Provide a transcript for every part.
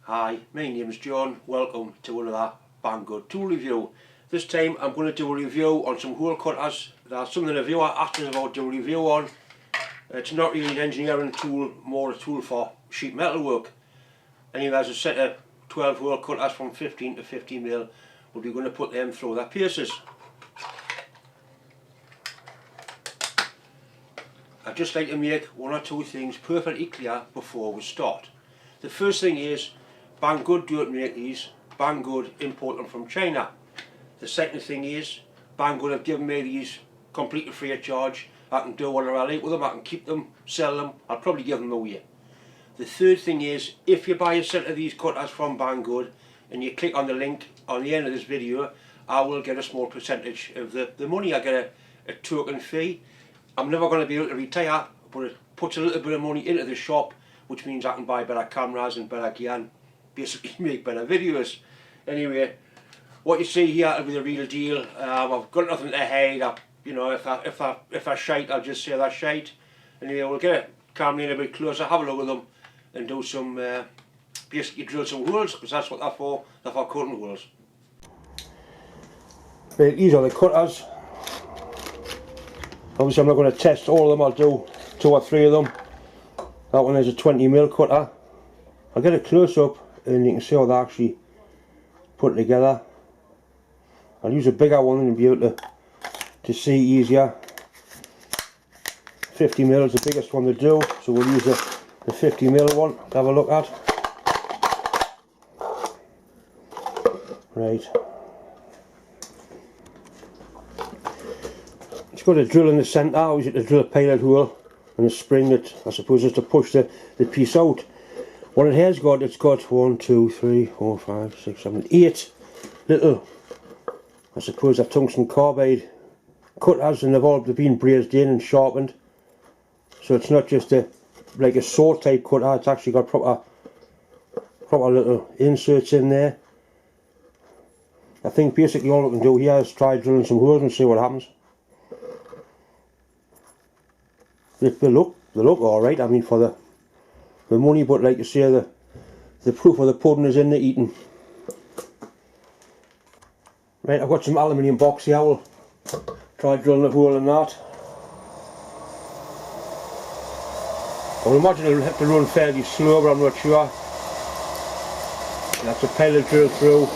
Hi, my name's John. Welcome to another Banggood tool review. This time I'm going to do a review on some hole cutters. That's something the viewer asked us about doing a review on. It's not really an engineering tool, more a tool for sheet metal work. Anyway, there's a set of 12 hole cutters from 15 to 50mm. We'll be going to put them through their paces. I'd just like to make one or two things perfectly clear before we start. The first thing is, Banggood don't make these. Banggood import them from China. The second thing is, Banggood have given me these completely free of charge. I can do whatever I like with them, I can keep them, sell them, I'll probably give them away. The third thing is, if you buy a set of these cutters from Banggood and you click on the link on the end of this video, I will get a small percentage of the money. I get a token fee. I'm never going to be able to retire, but it puts a little bit of money into the shop, which means I can buy better cameras and better gear and basically make better videos. Anyway, what you see here will be the real deal. I've got nothing to hide. You know, if I shite, I'll just say that's shite. Anyway, we'll get a camera in a bit closer, have a look at them, and do some basically drill some holes, because that's what they're for. They're for cutting holes. Right, these are the cutters. Obviously, I'm not going to test all of them. I'll do 2 or 3 of them. That one is a 20mm cutter. I'll get a close up and you can see how they're actually put together. I'll use a bigger one and be able to see easier. 50mm is the biggest one to do, so we'll use the 50mm one to have a look at. Right. It's got a drill in the centre. I use it to drill a pilot hole, and a spring that I suppose is to push the piece out. What it has got, it's got 1, 2, 3, 4, 5, 6, 7, 8 little, I suppose they're tungsten carbide cutters, and they've been brazed in and sharpened. So it's not just like a saw type cutter, it's actually got proper little inserts in there. I think basically all we can do here is try drilling some holes and see what happens. They look alright, I mean, for the money, but like you say, the proof of the pudding is in the eating. Right, I've got some aluminium box here. We'll try drilling a hole in that. I would imagine it'll have to run fairly slow, but I'm not sure. That's a pilot drill through.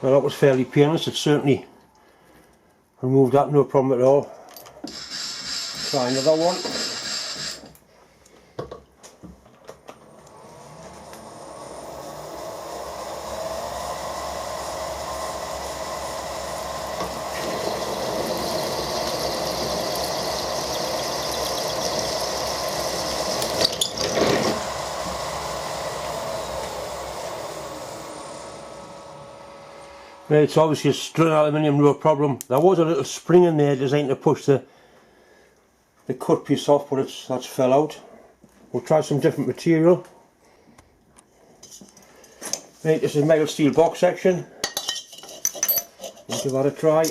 Well, that was fairly painless. It certainly removed that, no problem at all. Try another one. Right, it's obviously a strung aluminium, no problem. There was a little spring in there designed to push the cut piece off, but that's fell out. We'll try some different material. Right, this is mild steel box section. We'll give that a try.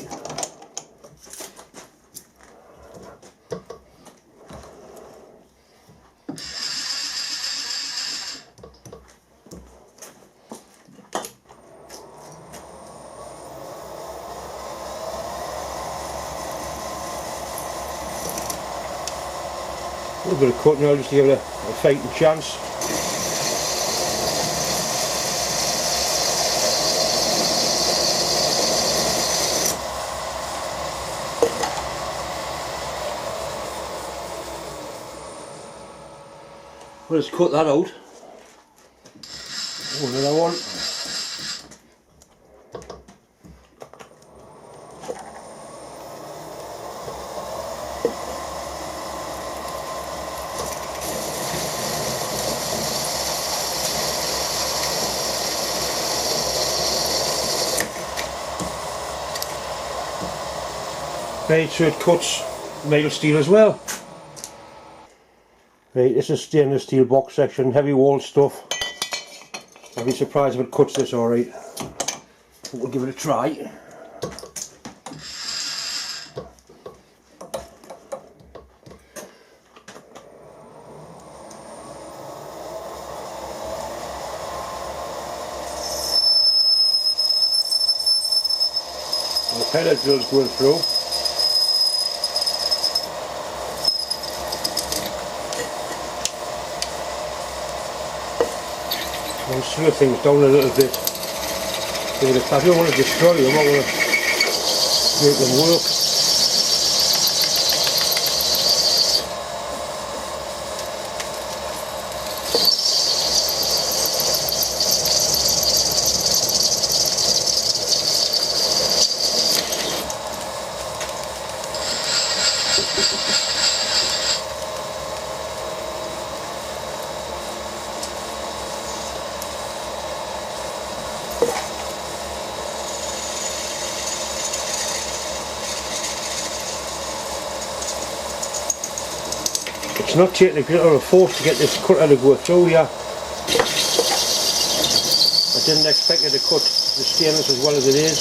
A little bit of cutting now just to give it a fighting chance. Well, let's cut that out. Another one. Right, so it cuts mild steel as well. Right, this is stainless steel box section, heavy wall stuff. I'd be surprised if it cuts this alright. We'll give it a try. pellet drills going through. I'll slow things down a little bit. I don't want to destroy them, I want to make them work. It's not taking a great deal of force to get this cutter to go through here. I didn't expect it to cut the stainless as well as it is.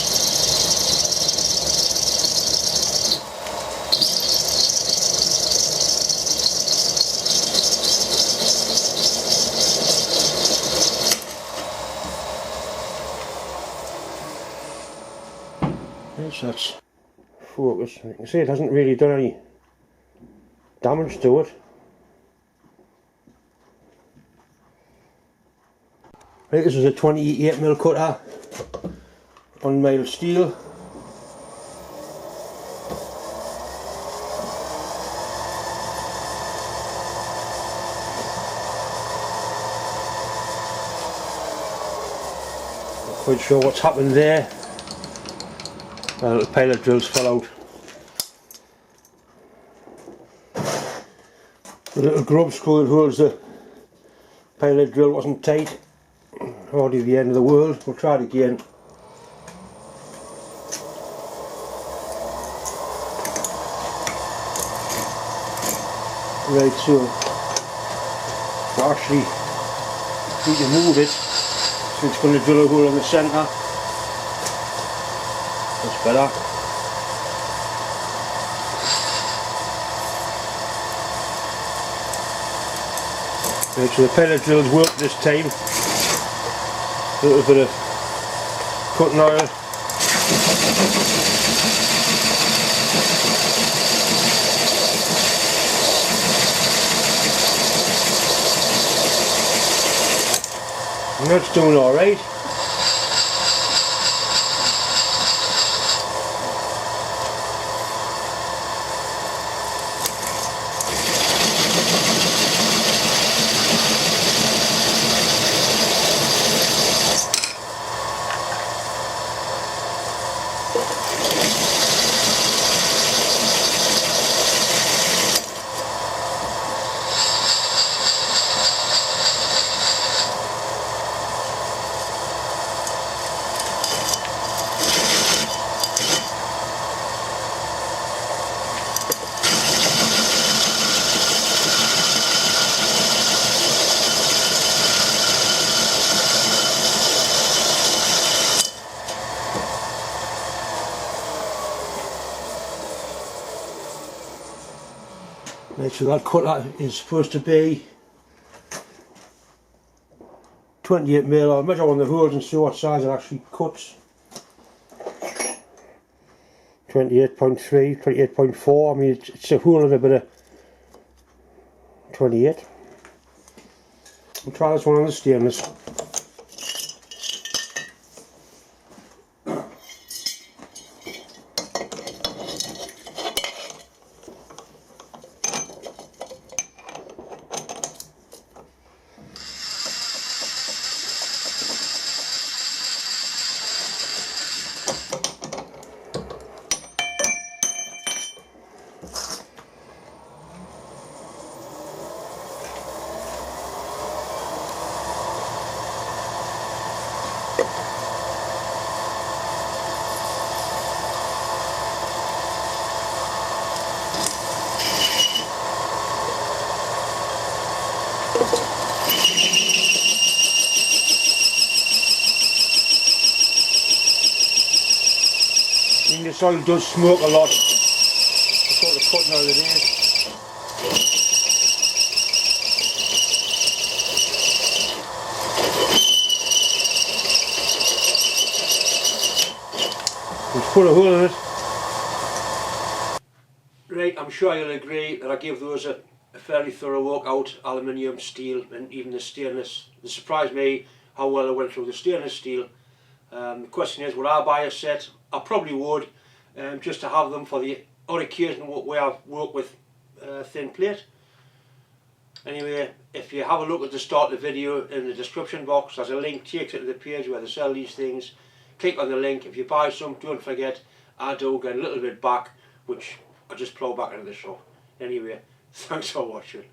So that's focus. You can see it hasn't really done any damage to it. Right, this is a 28mm cutter on mild steel. Not quite sure what's happened there. A little pilot drills fell out. The little grub screw that holds the pilot drill wasn't tight. Hardly the end of the world. We'll try it again. Right, so we actually need to move it, so it's going to drill a hole in the centre. That's better. Right, so the pilot drills work this time. A little bit of cutting oil. And that's doing alright. Right, so that cutter is supposed to be 28mm. I'll measure on the holes and see what size it actually cuts. 28.3, 28.4. I mean, it's a whole other bit of 28. I'll try this one on the stainless. I mean, this oil does smoke a lot. That's what the cutting oil it is. put a hole in it. Right, I'm sure you'll agree that I gave those a fairly thorough workout, aluminium, steel and even the stainless. It surprised me how well I went through the stainless steel. The question is, would I buy a set? I probably would, just to have them for the odd occasion where I've worked with thin plate. Anyway, if you have a look at the start of the video in the description box, there's a link takes you to the page where they sell these things. Click on the link. If you buy some, don't forget I do get a little bit back, which I just plough back into the shop. Anyway, thanks for watching.